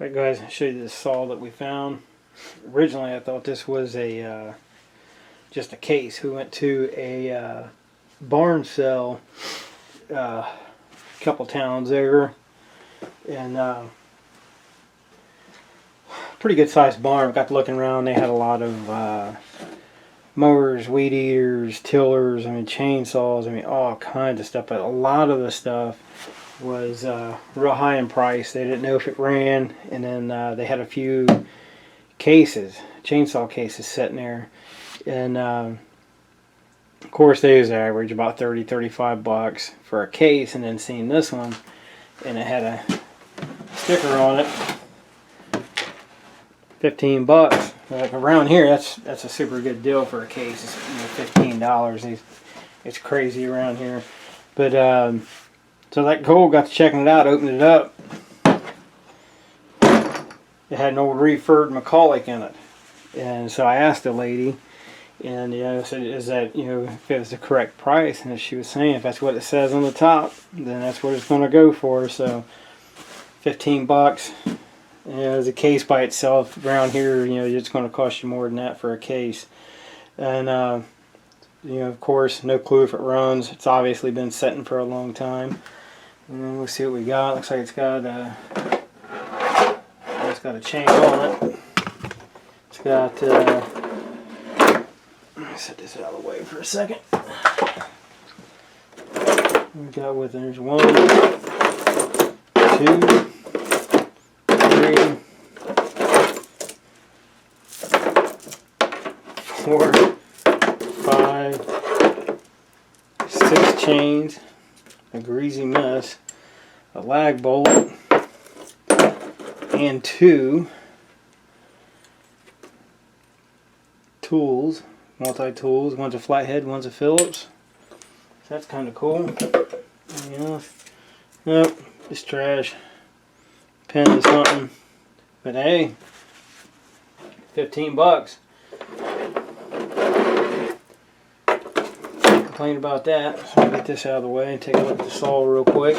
Alright guys, I'll show you this saw that we found. Originally I thought this was a just a case. We went to a barn sale a couple towns over, and pretty good sized barn. Got to looking around, they had a lot of mowers, weed eaters, tillers, I mean chainsaws, I mean all kinds of stuff, but a lot of the stuff was real high in price. They didn't know if it ran, and then they had a few cases, chainsaw cases sitting there, and of course they was average about 30-35 bucks for a case. And then seeing this one, and it had a sticker on it, 15 bucks. Like around here, that's a super good deal for a case. It's, $15. It's crazy around here, but so that Cole got to checking it out, opened it up. It had an old refurbed McCulloch in it, and so I asked the lady, and I said, "Is that if it was the correct price?" And she was saying, "If that's what it says on the top, then that's what it's going to go for." So, 15 bucks. As a case by itself around here, it's going to cost you more than that for a case. And of course, no clue if it runs. It's obviously been sitting for a long time. And then we'll see what we got. Looks like it's got a chain on it. It's got let me set this out of the way for a second. We got with there's 1, 2, 3, 4, 5, 6 chains, a greasy mess, a lag bolt, and 2 tools, multi-tools. One's a flathead, one's a Phillips. So that's kind of cool. Nope, just trash. Pen or something. But hey, 15 bucks. Complain about that. So I'll get this out of the way and take a look at the saw real quick.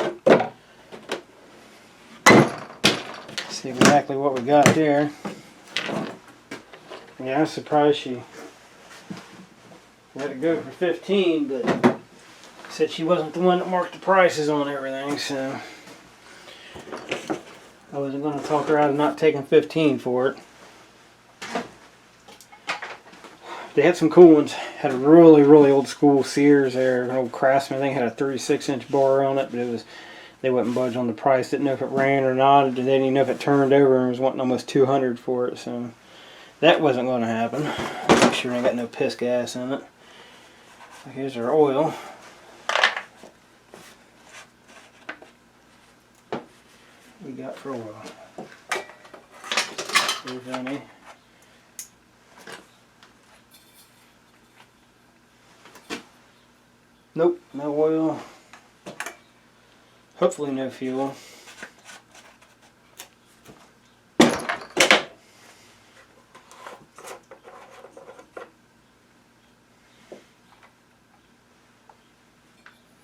See exactly what we got there. Yeah, I was surprised she let it go for 15, but said she wasn't the one that marked the prices on everything, so I wasn't going to talk her out of not taking 15 for it. They had some cool ones. Had a really old school Sears there, an old Craftsman. I think it had a 36-inch bar on it, but they wouldn't budge on the price. Didn't know if it ran or not. They didn't even know if it turned over, and was wanting almost 200 for it. So that wasn't going to happen. Make sure I ain't got no piss gas in it. Here's our oil. We got for oil. Here's any. Nope, no oil. Hopefully no fuel.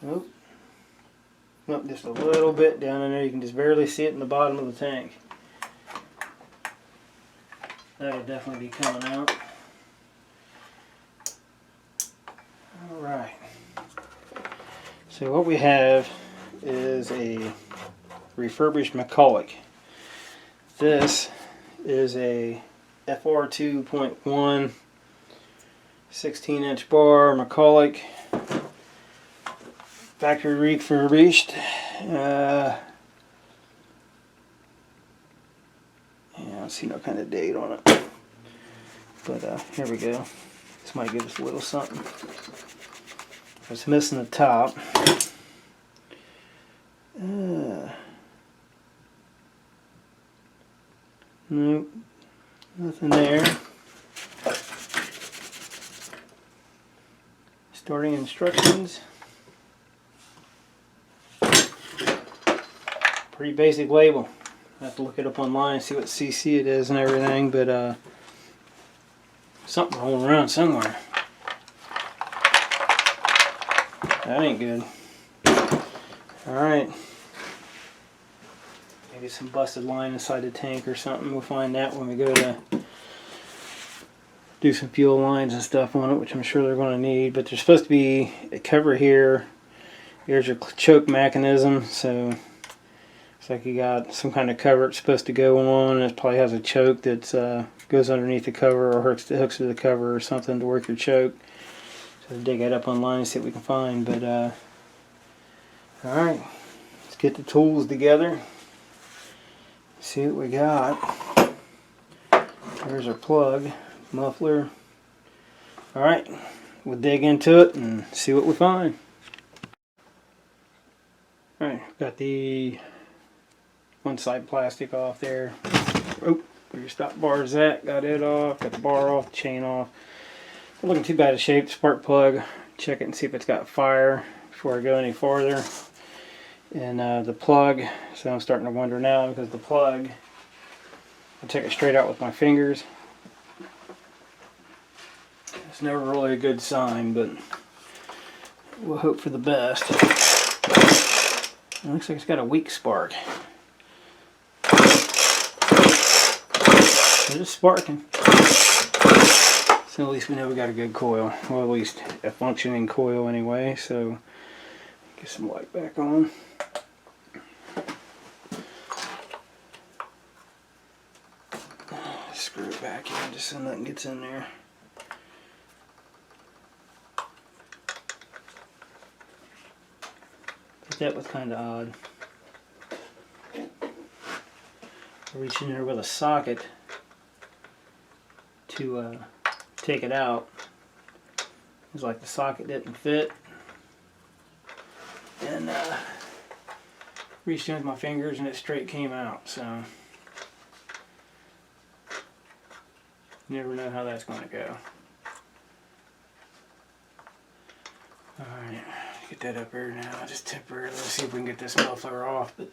Nope. Nope, just a little bit down in there. You can just barely see it in the bottom of the tank. That'll definitely be coming out. Alright. So what we have is a refurbished McCulloch. This is a FR 2.1 16-inch bar McCulloch, factory refurbished. Yeah, I don't see no kind of date on it, but here we go. This might give us a little something. It's missing the top. Nope, nothing there. Starting instructions. Pretty basic label. I have to look it up online, see what CC it is and everything, but something rolling around somewhere. That ain't good. Alright. Maybe some busted line inside the tank or something. We'll find that when we go to do some fuel lines and stuff on it, which I'm sure they're going to need. But there's supposed to be a cover here. Here's your choke mechanism, so it's like you got some kind of cover it's supposed to go on. It probably has a choke that goes underneath the cover or hooks to the cover or something to work your choke. So dig that up online and see what we can find. But alright, let's get the tools together. See what we got. There's our plug, muffler. Alright, we'll dig into it and see what we find. Alright, got the one side plastic off there. Oh, where your stop bar is at, got it off, got the bar off, the chain off. Not looking too bad of shape. Spark plug, check it and see if it's got fire before I go any farther. And the plug, so I'm starting to wonder now because the plug, I take it straight out with my fingers. It's never really a good sign, but we'll hope for the best. It looks like it's got a weak spark. It is sparking. So at least we know we got a good coil. Well, at least a functioning coil anyway. So get some light back on. Screw it back in just so nothing gets in there. But that was kind of odd. I reached in there with a socket to take it out. It was like the socket didn't fit. And reached in with my fingers and it straight came out. So you never know how that's going to go. Alright, get that up here now, just temporarily. Let's see if we can get this muffler off. But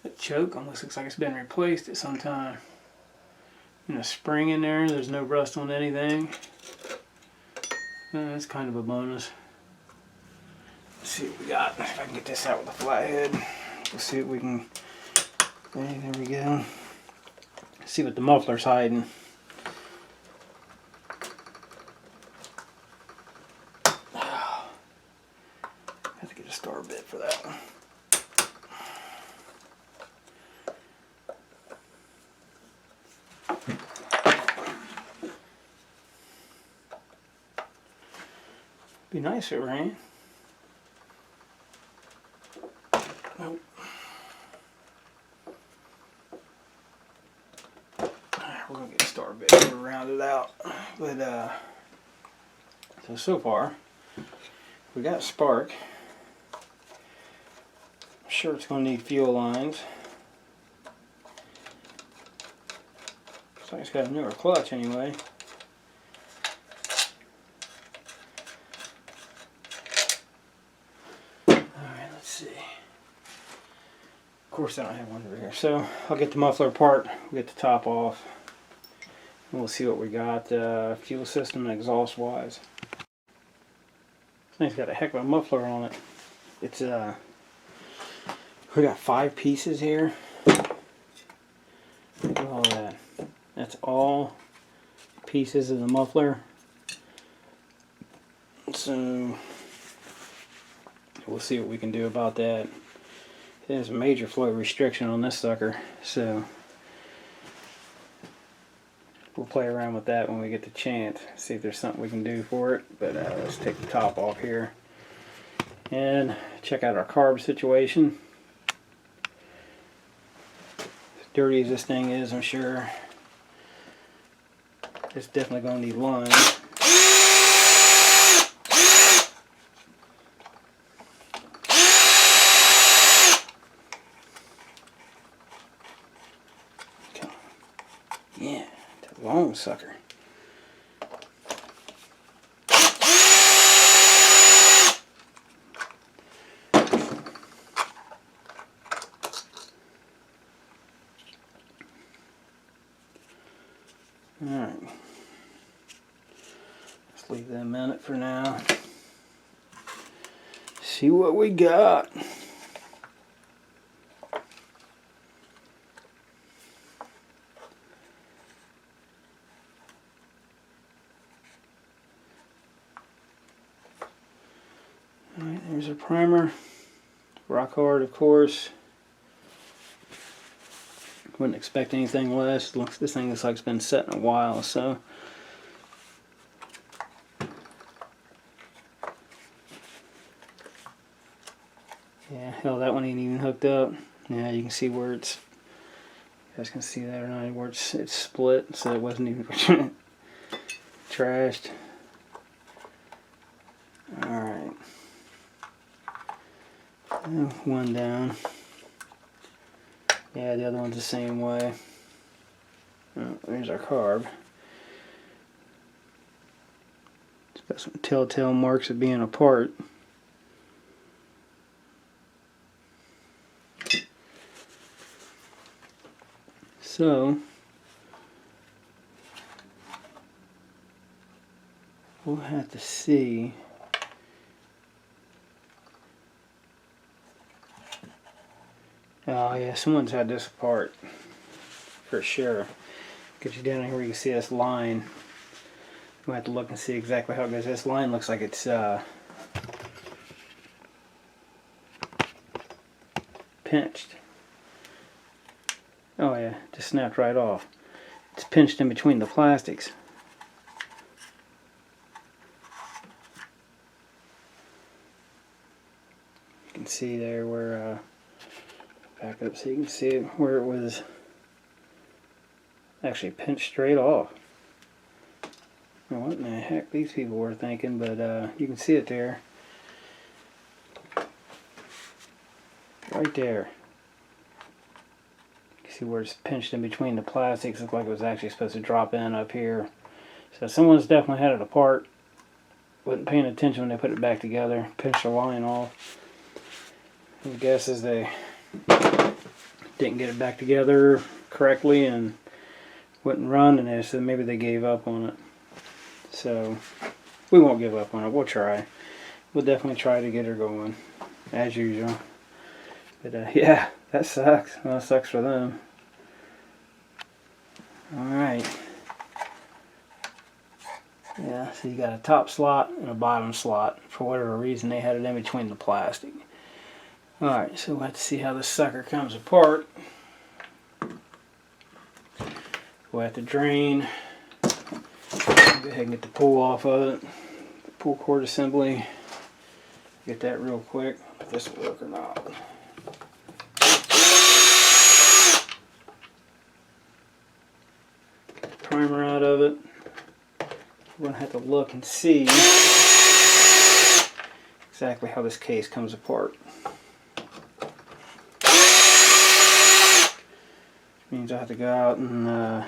that choke almost looks like it's been replaced at some time. And a spring in there, there's no rust on anything. That's kind of a bonus. Let's see what we got. If I can get this out with a flathead. Let's see what we can. Okay, there we go. Let's see what the muffler's hiding. Have to get a star bit for that one. Be nice if it rained. Nope. We're gonna get a star bit to round it out. But so far we got spark. I'm sure it's gonna need fuel lines. Looks like it's got a newer clutch anyway. Of course I don't have one over here, so I'll get the muffler apart, we'll get the top off, and we'll see what we got fuel system and exhaust wise. This thing's got a heck of a muffler on it. It's we got 5 pieces here. Look at all that. That's all pieces of the muffler. So we'll see what we can do about that. There's a major flow restriction on this sucker, so we'll play around with that when we get the chance. See if there's something we can do for it. But let's take the top off here and check out our carb situation. As dirty as this thing is, I'm sure it's definitely going to need lines. Yeah, it's a long sucker. Alright. Let's leave that a minute for now. See what we got. There's a primer. Rock hard, of course. Wouldn't expect anything less. This thing looks like it's been set in a while, so. Yeah, hell, that one ain't even hooked up. Yeah, you can see where it's. You guys can see that or not? Where it's split, so it wasn't even trashed. All right. One down. Yeah, the other one's the same way. Oh, there's our carb. It's got some telltale marks of being apart. So, we'll have to see. Oh yeah, someone's had this apart for sure. Get you down here where you can see this line. We'll have to look and see exactly how it goes. This line looks like it's pinched. Oh yeah, just snapped right off. It's pinched in between the plastics. You can see there where, back up so you can see where it was actually pinched straight off. Now, what in the heck these people were thinking, but you can see it there. Right there. You can see where it's pinched in between the plastics. Looks like it was actually supposed to drop in up here. So someone's definitely had it apart. Wasn't paying attention when they put it back together. Pinched the line off. My guess is they didn't get it back together correctly and wouldn't run, and so maybe they gave up on it. So we won't give up on it. We'll try. We'll definitely try to get her going as usual. But yeah, that sucks. Well, it sucks for them. Alright. Yeah, so you got a top slot and a bottom slot. For whatever reason, they had it in between the plastic. Alright, so we'll have to see how this sucker comes apart. We'll have to drain. Go ahead and get the pull off of it. The pull cord assembly. Get that real quick. If this will work or not. Get the primer out of it. We're going to have to look and see exactly how this case comes apart. Means I have to go out and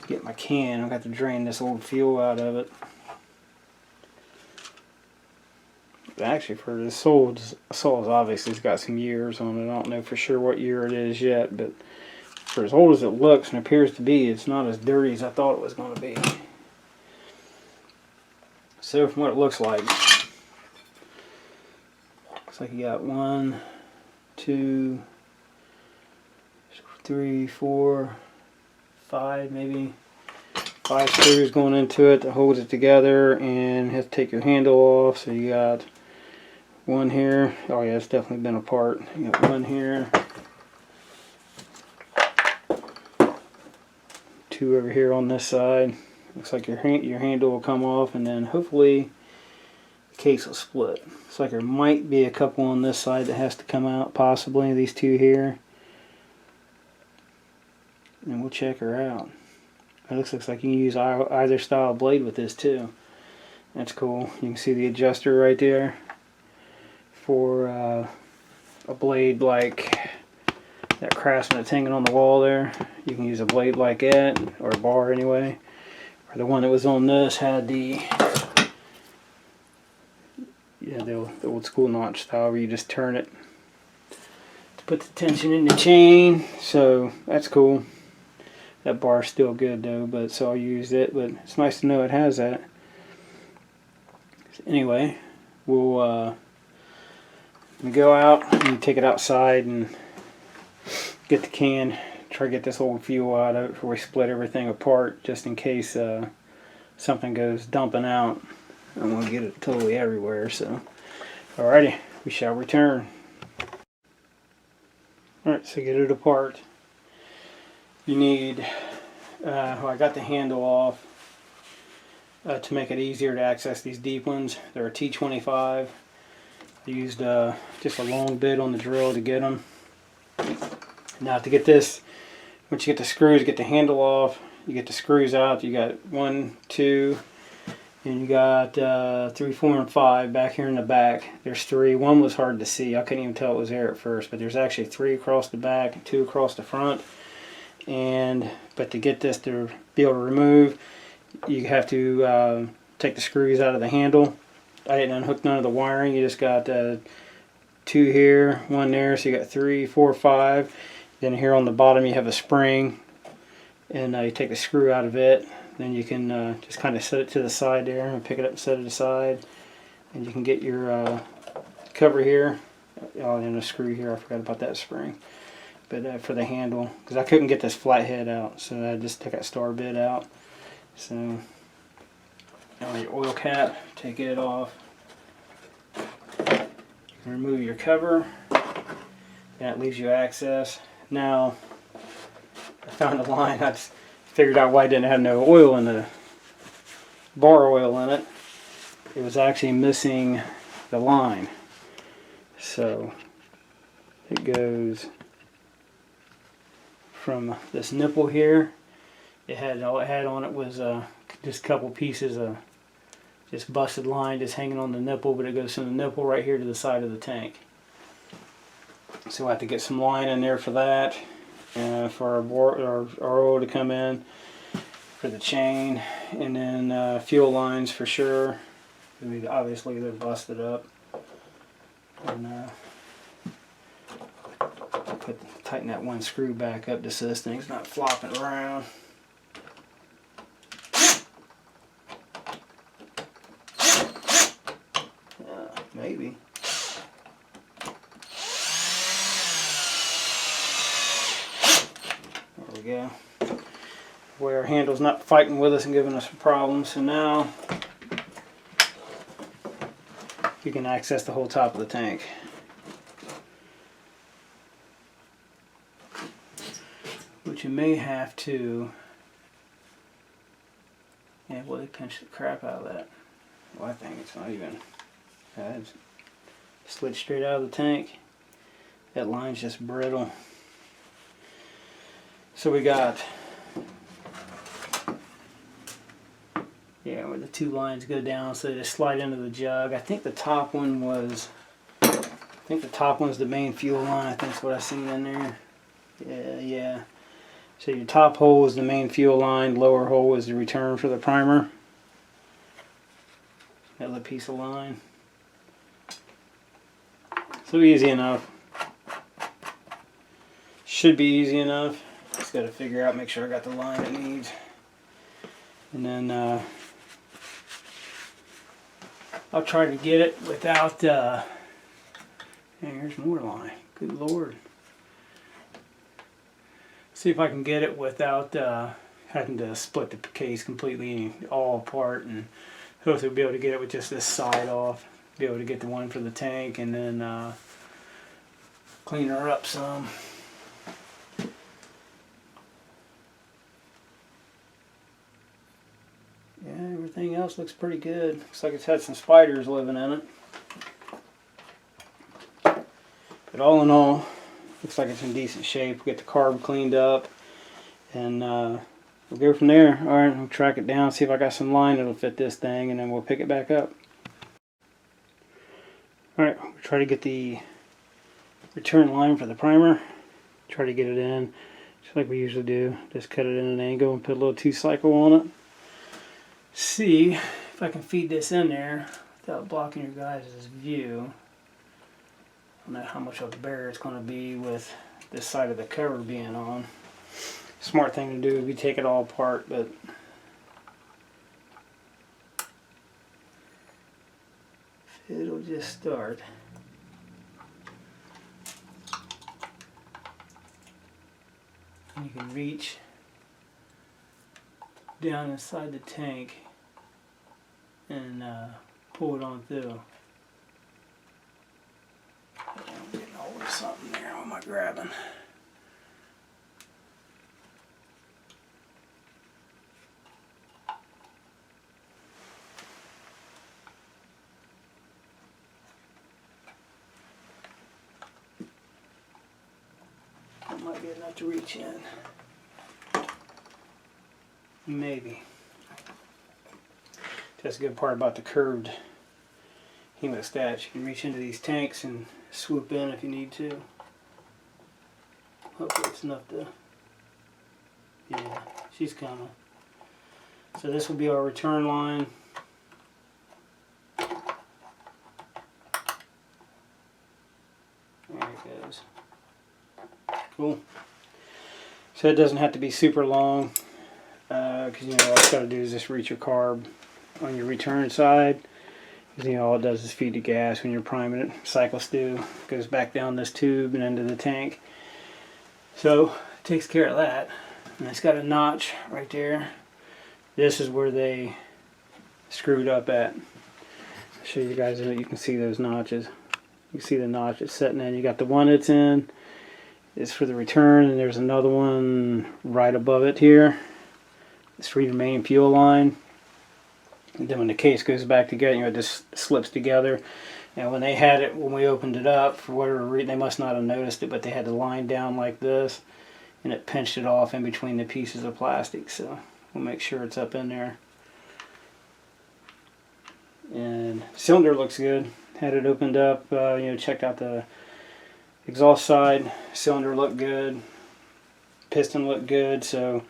get my can. I've got to drain this old fuel out of it. But actually, for this saw's obviously it's got some years on it. I don't know for sure what year it is yet, but for as old as it looks and appears to be, it's not as dirty as I thought it was going to be. So from what it looks like you got 1, 2, 3, 4, 5, maybe 5 screws going into it that holds it together, and you have to take your handle off. So you got one here. Oh yeah, it's definitely been apart. You got one here, 2 over here on this side. Looks like your handle will come off, and then hopefully the case will split. Looks like there might be a couple on this side that has to come out, possibly these 2 here. And we'll check her out. It looks like you can use either style blade with this too. That's cool. You can see the adjuster right there for a blade like that Craftsman that's hanging on the wall there. You can use a blade like that, or a bar anyway. Or the one that was on this had the old school notch style where you just turn it to put the tension in the chain. So that's cool. That bar's still good though, but so I'll use it. But it's nice to know it has that. So anyway, we'll go out and take it outside and get the can. Try to get this old fuel out of it before we split everything apart, just in case something goes dumping out, and we'll get it totally everywhere. So, alrighty, we shall return. Alright, so get it apart. You need, well, I got the handle off to make it easier to access these deep ones. They're a T25. I used just a long bit on the drill to get them. Now to get this, once you get the screws, get the handle off, you get the screws out, you got 1, 2, and you got 3, 4, and 5 back here in the back. There's 3. One was hard to see. I couldn't even tell it was there at first, but there's actually 3 across the back and 2 across the front. But to get this to be able to remove, you have to take the screws out of the handle. I didn't unhook none of the wiring. You just got 2 here, 1 there, so you got 3, 4, 5. Then here on the bottom you have a spring, and you take the screw out of it. Then you can just kind of set it to the side there and pick it up and set it aside. And you can get your cover here. Oh, and a screw here. I forgot about that spring. But for the handle, because I couldn't get this flat head out, so I just took that star bit out. So now your oil cap, take it off. Remove your cover. That leaves you access. Now I found a line. I just figured out why I didn't have no oil in the bar oil in it. It was actually missing the line. So it goes from this nipple here. All it had on it was just a couple pieces of just busted line just hanging on the nipple, but it goes from the nipple right here to the side of the tank. So I have to get some line in there for that, for our oil to come in, for the chain, and then fuel lines for sure. I mean, obviously they're busted up. And tighten that one screw back up just so this thing's not flopping around. Maybe. There we go. Where our handle's not fighting with us and giving us a problem. So now you can access the whole top of the tank. But you may have to, yeah, well, they pinched the crap out of that. Well, I think it's not even. It's slid straight out of the tank. That line's just brittle. So we got, yeah, where the 2 lines go down, so they just slide into the jug. I think the top one was, the main fuel line. I think that's what I seen in there. Yeah. So your top hole is the main fuel line, lower hole is the return for the primer. That little piece of line. So easy enough. Should be easy enough. Just got to figure out, make sure I got the line it needs. And then I'll try to get it without, hey, here's more line. Good Lord. See if I can get it without having to split the case completely all apart, and hopefully be able to get it with just this side off. Be able to get the one for the tank, and then clean her up some. Yeah, everything else looks pretty good. Looks like it's had some spiders living in it. But all in all, looks like it's in decent shape. We'll get the carb cleaned up, and we'll go from there. Alright, we'll track it down, see if I got some line that'll fit this thing, and then we'll pick it back up. Alright, we'll try to get the return line for the primer. Try to get it in, just like we usually do. Just cut it in an angle and put a little 2-cycle on it. See if I can feed this in there without blocking your guys' view. I don't know how much of a barrier it's going to be with this side of the cover being on. Smart thing to do would be take it all apart, but it'll just start. And you can reach down inside the tank and pull it on through. I'm getting hold of something there. What am I grabbing? That might be enough to reach in. Maybe. That's the good part about the curved hemostats. You can reach into these tanks and swoop in if you need to. Hopefully it's enough to... Yeah, she's coming. So this will be our return line. There it goes. Cool. So it doesn't have to be super long, because you know all it's got to do is just reach your carb on your return side. You know all it does is feed the gas when you're priming it. Cycles through, goes back down this tube and into the tank. So it takes care of that. And it's got a notch right there. This is where they screwed up at. I'll show you guys that you can see those notches. You can see the notch it's setting in. You got the one that's in. It's for the return, and there's another one right above it here. It's for your main fuel line. And then when the case goes back together, you know, it just slips together. And when they had it, when we opened it up, for whatever reason, they must not have noticed it, but they had the line down like this, and it pinched it off in between the pieces of plastic. So we'll make sure it's up in there. And cylinder looks good. Had it opened up, you know, checked out the exhaust side. Cylinder looked good. Piston looked good, so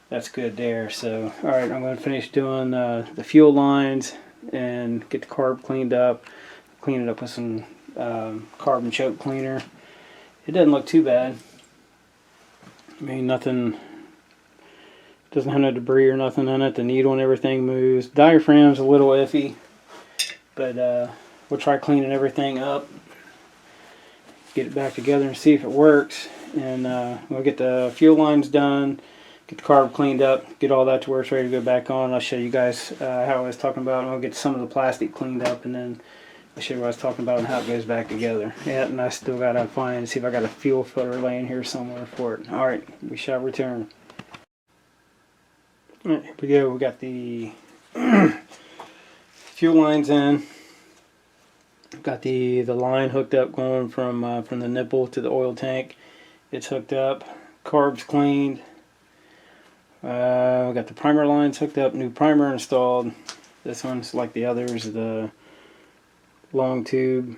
that's good there. So, alright, I'm going to finish doing the fuel lines and get the carb cleaned up. Clean it up with some carbon choke cleaner. It doesn't look too bad. I mean, nothing, doesn't have no debris or nothing in it. The needle and everything moves. Diaphragm's a little iffy, but we'll try cleaning everything up, get it back together and see if it works. And we'll get the fuel lines done, get the carb cleaned up, get all that to where it's ready to go back on. I'll show you guys how I was talking about, and I'll get some of the plastic cleaned up, and then I'll show you what I was talking about and how it goes back together. Yeah, and I still got to find and see if I got a fuel filter laying here somewhere for it. Alright, we shall return. Alright, here we go. We got the fuel lines in. Got the line hooked up going from the nipple to the oil tank. It's hooked up. Carbs cleaned. We got the primer lines hooked up. New primer installed. This one's like the others. The long tube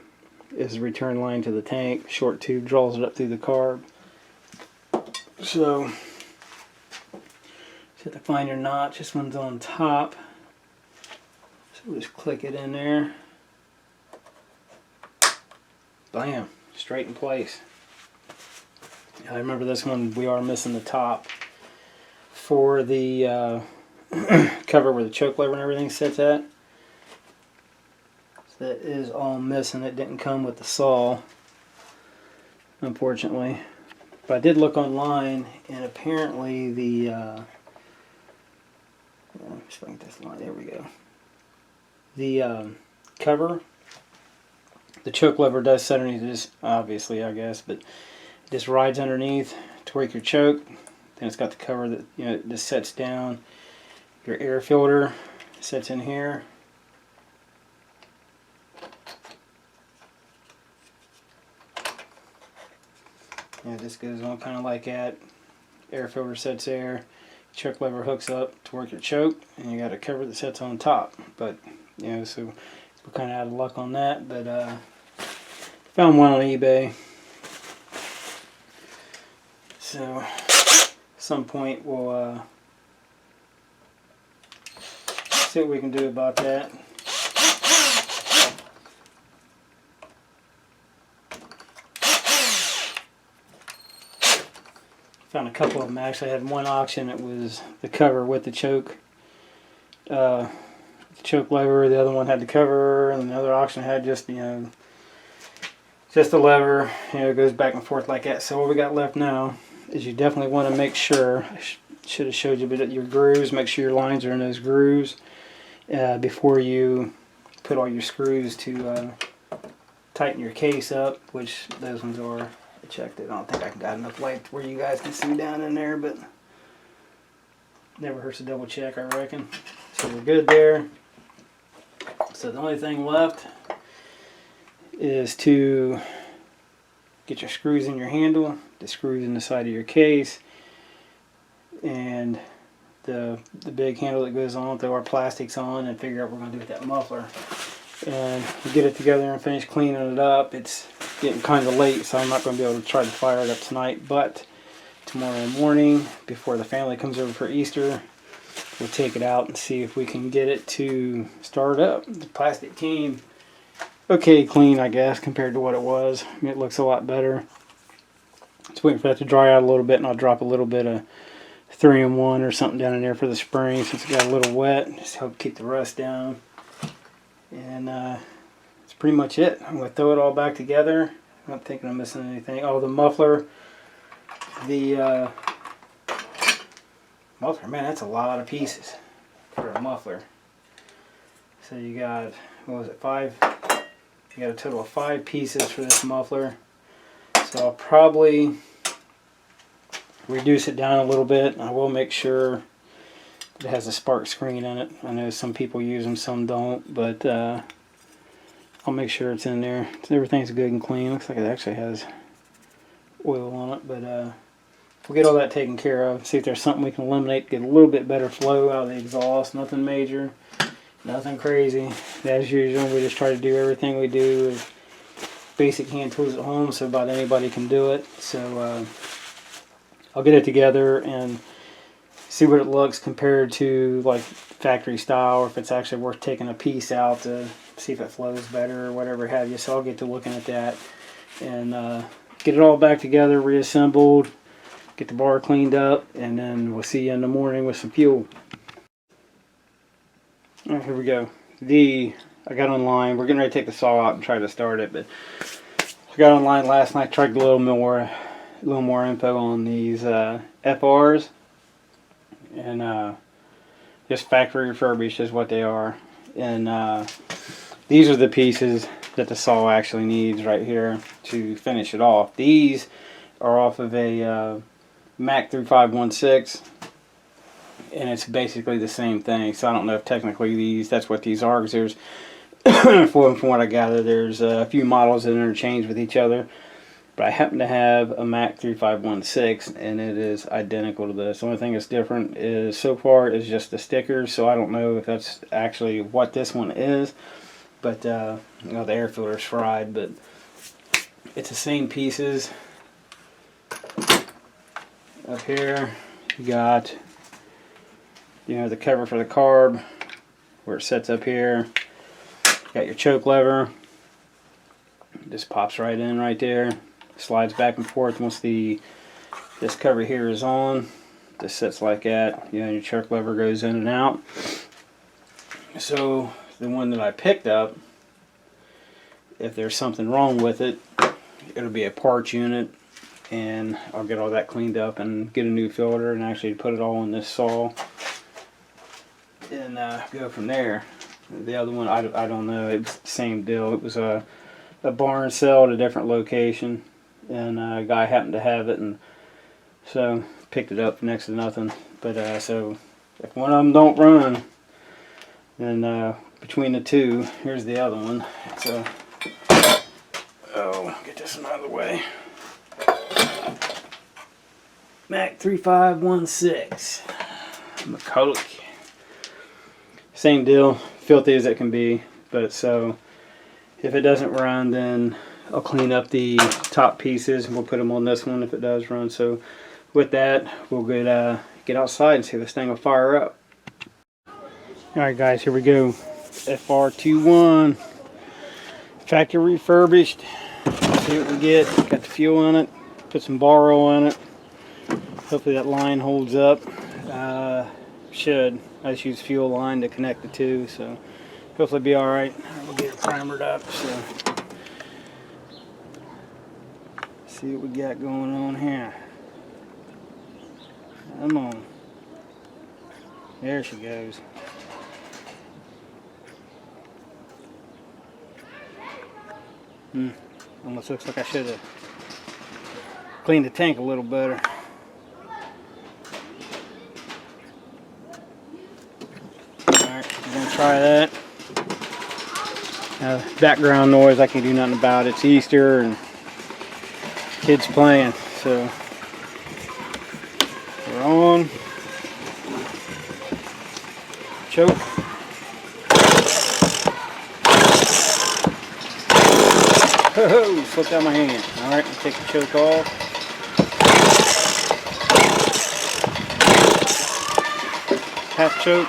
is the return line to the tank. Short tube draws it up through the carb. So just have to find your notch. This one's on top. So we'll just click it in there. Bam, straight in place. I remember this one, we are missing the top for the cover where the choke lever and everything sits at. So that is all missing. It didn't come with the saw, unfortunately. But I did look online, and apparently the just bring this line, there we go. The cover, the choke lever does set underneath this, obviously, I guess, but it just rides underneath to work your choke. Then it's got the cover that, you know, it just sets down. Your air filter sits in here. And it just goes on kind of like that. Air filter sets there. Choke lever hooks up to work your choke, and you got a cover that sits on top. But you know, so we're kind of out of luck on that. But found one on eBay. So at some point we'll see what we can do about that. Found a couple of them. Actually, I had one auction. It was the cover with the choke, choke lever. The other one had the cover, and the other auction had just, you know, just the lever. You know, it goes back and forth like that. So what we got left now is you definitely want to make sure. I should have showed you, but your grooves. Make sure your lines are in those grooves. before you put all your screws to tighten your case up, which those ones are. I checked it. I don't think I got enough light where you guys can see down in there, but never hurts to double check, I reckon. So we're good there. So the only thing left is to get your screws in your handle, the screws in the side of your case, and the big handle that goes on, throw our plastics on, and figure out what we're going to do with that muffler. And get it together and finish cleaning it up. It's getting kind of late, so I'm not going to be able to try to fire it up tonight, but tomorrow morning, before the family comes over for Easter, we'll take it out and see if we can get it to start up. The plastic came okay clean, I guess, compared to what it was. I mean, it looks a lot better. Just waiting for that to dry out a little bit, and I'll drop a little bit of 3-in-1 or something down in there for the spring since it got a little wet. Just help keep the rust down. And that's pretty much it. I'm going to throw it all back together. I'm not thinking I'm missing anything. Oh, the muffler. The muffler, man, that's a lot of pieces for a muffler. So you got, what was it, 5? You got a total of 5 pieces for this muffler. So I'll probably reduce it down a little bit. I will make sure it has a spark screen in it. I know some people use them, some don't, but I'll make sure it's in there. Everything's good and clean. Looks like it actually has oil on it, but we'll get all that taken care of. See if there's something we can eliminate, get a little bit better flow out of the exhaust. Nothing major, nothing crazy. As usual, we just try to do everything we do with basic hand tools at home, so about anybody can do it. So I'll get it together and see what it looks compared to like factory style, or if it's actually worth taking a piece out to see if it flows better or whatever have you. So I'll get to looking at that and get it all back together, reassembled, get the bar cleaned up, and then we'll see you in the morning with some fuel. Alright, here we go. I got online. We're getting ready to take the saw out and try to start it, but I got online last night, tried a little more info on these FRs, and just factory refurbished is what they are. And these are the pieces that the saw actually needs right here to finish it off. These are off of a Mac 3516, and it's basically the same thing. So I don't know if technically that's what these are, because there's from what I gather, there's a few models that interchange with each other. But I happen to have a Mac 3516, and it is identical to this. The only thing that's different is, so far, is just the stickers. So I don't know if that's actually what this one is. But you know, the air filter's fried, but it's the same pieces. Up here, you got, you know, the cover for the carb, where it sets up here. You got your choke lever. It just pops right in right there. Slides back and forth once this cover here is on. This sits like that. You know, your choke lever goes in and out. So the one that I picked up, if there's something wrong with it, it'll be a parts unit, and I'll get all that cleaned up and get a new filter and actually put it all in this saw and go from there. The other one, I don't know. It was the same deal. It was a barn sale at a different location, and a guy happened to have it, and so picked it up for next to nothing. But so if one of them don't run, then between the two, here's the other one. So get this one out of the way. Mac 3516 McCulloch. Same deal, filthy as it can be. But so if it doesn't run, then I'll clean up the top pieces and we'll put them on this one if it does run. So with that, we'll get outside and see if this thing will fire up. Alright guys, here we go. FR21 factory refurbished. See what we get. Got the fuel in it, put some bar oil in it. Hopefully that line holds up. Should. I just use fuel line to connect the two, so hopefully it'll be alright. We'll get it primered up. So see what we got going on here. Come on. There she goes. Almost looks like I should have cleaned the tank a little better. Alright, I'm going to try that. Background noise, I can do nothing about it. It's Easter and kids playing, so we're on. Choke. Oh, slipped out my hand. Alright, take the choke off. Half choke.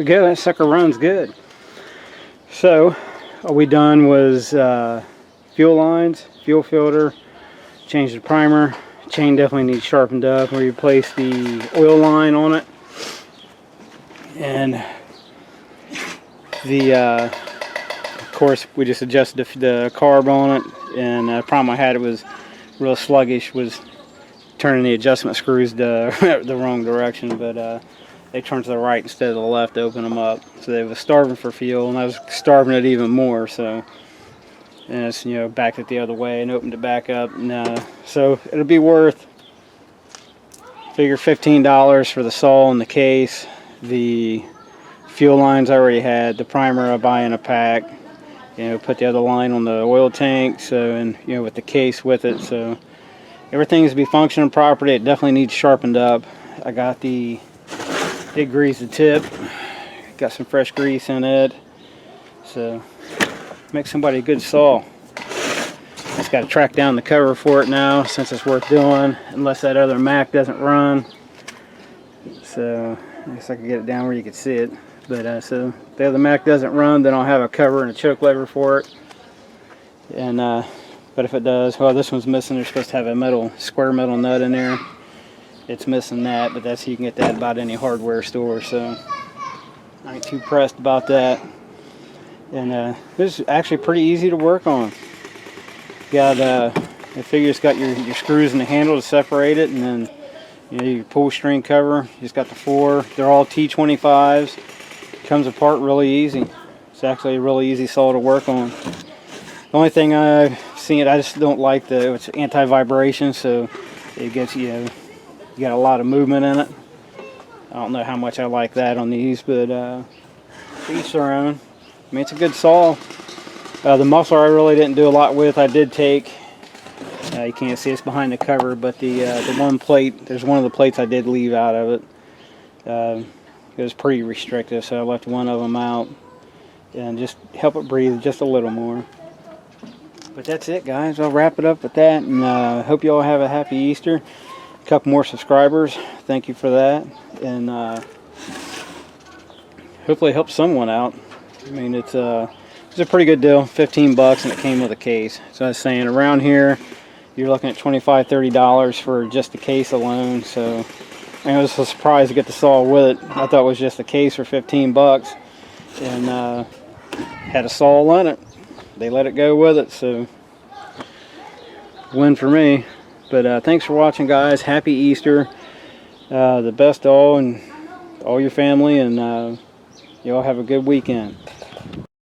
go. That sucker runs good. So all we done was fuel lines, fuel filter, changed the primer. Chain definitely needs sharpened up. We replaced the oil line on it, and of course we just adjusted the carb on it. And the problem I had, it was real sluggish, was turning the adjustment screws the wrong direction, but they turned to the right instead of the left to open them up. So they was starving for fuel, and I was starving it even more. So, and it's, you know, backed it the other way and opened it back up. And so it'll be worth, figure $15 for the saw and the case. The fuel lines I already had. The primer I buy in a pack. You know, put the other line on the oil tank. So, and you know, with the case with it. So everything needs to be functioning properly. It definitely needs sharpened up. I got the did grease the tip. Got some fresh grease in it. So make somebody a good saw. Just got to track down the cover for it now, since it's worth doing, unless that other Mac doesn't run. So I guess I can get it down where you can see it. But so if the other Mac doesn't run, then I'll have a cover and a choke lever for it. And but if it does, well, this one's missing. They're supposed to have a square metal nut in there. It's missing that, but that's, you can get that about any hardware store. So I ain't too pressed about that. And this is actually pretty easy to work on. Got I figure it's got your screws in the handle to separate it, and then, you know, your pull string cover. You just got the 4. They're all T25s. Comes apart really easy. It's actually a really easy saw to work on. The only thing I've seen, I just don't like it's anti-vibration, so it gets, you know, you got a lot of movement in it. I don't know how much I like that on these, but each their own. I mean, it's a good saw. The muffler I really didn't do a lot with. I did take, you can't see it's behind the cover, but the one plate, there's one of the plates I did leave out of it. It was pretty restrictive, so I left one of them out and just help it breathe just a little more. But that's it, guys. I'll wrap it up with that, and hope you all have a happy Easter. A couple more subscribers. Thank you for that, and hopefully it helps someone out. I mean, it's a pretty good deal, 15 bucks, and it came with a case. So I was saying, around here you're looking at $25–30 for just the case alone. So I was so surprised to get the saw with it. I thought it was just a case for 15 bucks, and had a saw in it. They let it go with it, so win for me. But thanks for watching, guys. Happy Easter. The best to all and all your family, and you all have a good weekend.